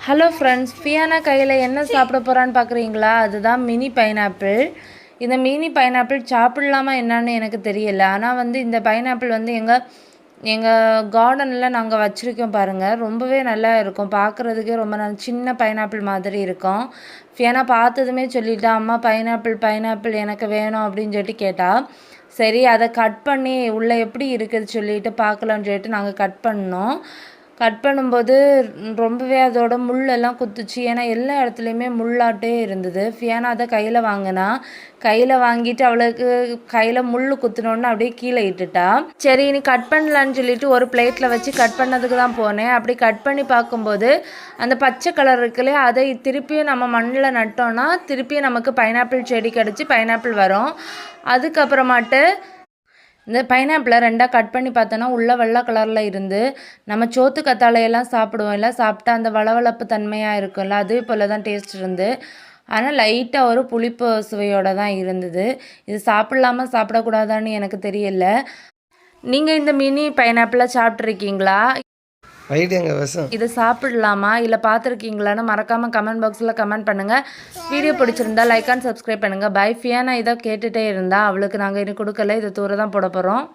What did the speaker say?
Hello friends, ஃபியானா கையில் என்ன சாப்பிட போகிறான்னு பார்க்குறீங்களா? அதுதான் மினி பைனாப்பிள். இந்த மினி பைனாப்பிள் சாப்பிட்லாமா என்னான்னு எனக்கு தெரியல. ஆனால் இந்த பைனாப்பிள் எங்கள் கார்டனில் நாங்கள் வச்சுருக்கோம் பாருங்கள். ரொம்பவே நல்லா இருக்கும், பார்க்குறதுக்கே ரொம்ப நல்ல சின்ன பைனாப்பிள் மாதிரி இருக்கும். ஃபியானா பார்த்ததுமே சொல்லிட்டா, அம்மா பைனாப்பிள் பைனாப்பிள் எனக்கு வேணும் அப்படின்னு சொல்லிட்டு கேட்டா. சரி, அதை கட் பண்ணி உள்ளே எப்படி இருக்குது சொல்லிட்டு பார்க்கலான்னு சொல்லிட்டு நாங்கள் கட் பண்ணோம். கட் பண்ணும்போது ரொம்பவே அதோட முள்ளெல்லாம் குத்துச்சு. ஏன்னா எல்லா இடத்துலையுமே முள்ளாட்டே இருந்தது. ஃபியானா அதை கையில் வாங்கினா. கையில் வாங்கிட்டு அவளுக்கு கையில் முள் குத்துனோன்னு அப்படியே கீழே இட்டுட்டா. சரி, நீ கட் பண்ணலான்னு சொல்லிட்டு ஒரு பிளேட்டில் வச்சு கட் பண்ணதுக்கு தான் போனேன். அப்படி கட் பண்ணி பார்க்கும்போது அந்த பச்சை கலர் இருக்குல்லையே, அதை திருப்பியும் நம்ம மண்ணில் நட்டோன்னா திருப்பியும் நமக்கு பைனாப்பிள் செடி கிடச்சி பைனாப்பிள் வரும். அதுக்கப்புறமாட்டு இந்த பைனாப்பிளை ரெண்டாக கட் பண்ணி பார்த்தோன்னா உள்ளே வெள்ளை கலரில் இருந்து நம்ம சோத்து கத்தாழையெல்லாம் சாப்பிடுவோம் இல்லை, சாப்பிட்டா அந்த வளவளப்பு தன்மையாக இருக்கும்ல, அதே போல் தான் டேஸ்ட் இருந்து. ஆனால் லைட்டாக ஒரு புளிப்பு சுவையோடு தான் இருந்தது. இது சாப்பிட்லாமா சாப்பிடக்கூடாதான்னு எனக்கு தெரியல. நீங்கள் இந்த மினி பைனாப்பிளை சாப்பிட்ருக்கீங்களா? இதை சாப்பிடலாமா இல்லை பார்த்துருக்கீங்களான்னு மறக்காமல் கமெண்ட் பாக்ஸில் கமெண்ட் பண்ணுங்கள். வீடியோ பிடிச்சிருந்தா லைக் அண்ட் சப்ஸ்கிரைப் பண்ணுங்கள். பை. ஃபியானா இதை கேட்டுகிட்டே இருந்தால் அவளுக்கு நாங்கள் இன்னும் கொடுக்கல, இதை தூர தான் போட போகிறோம்.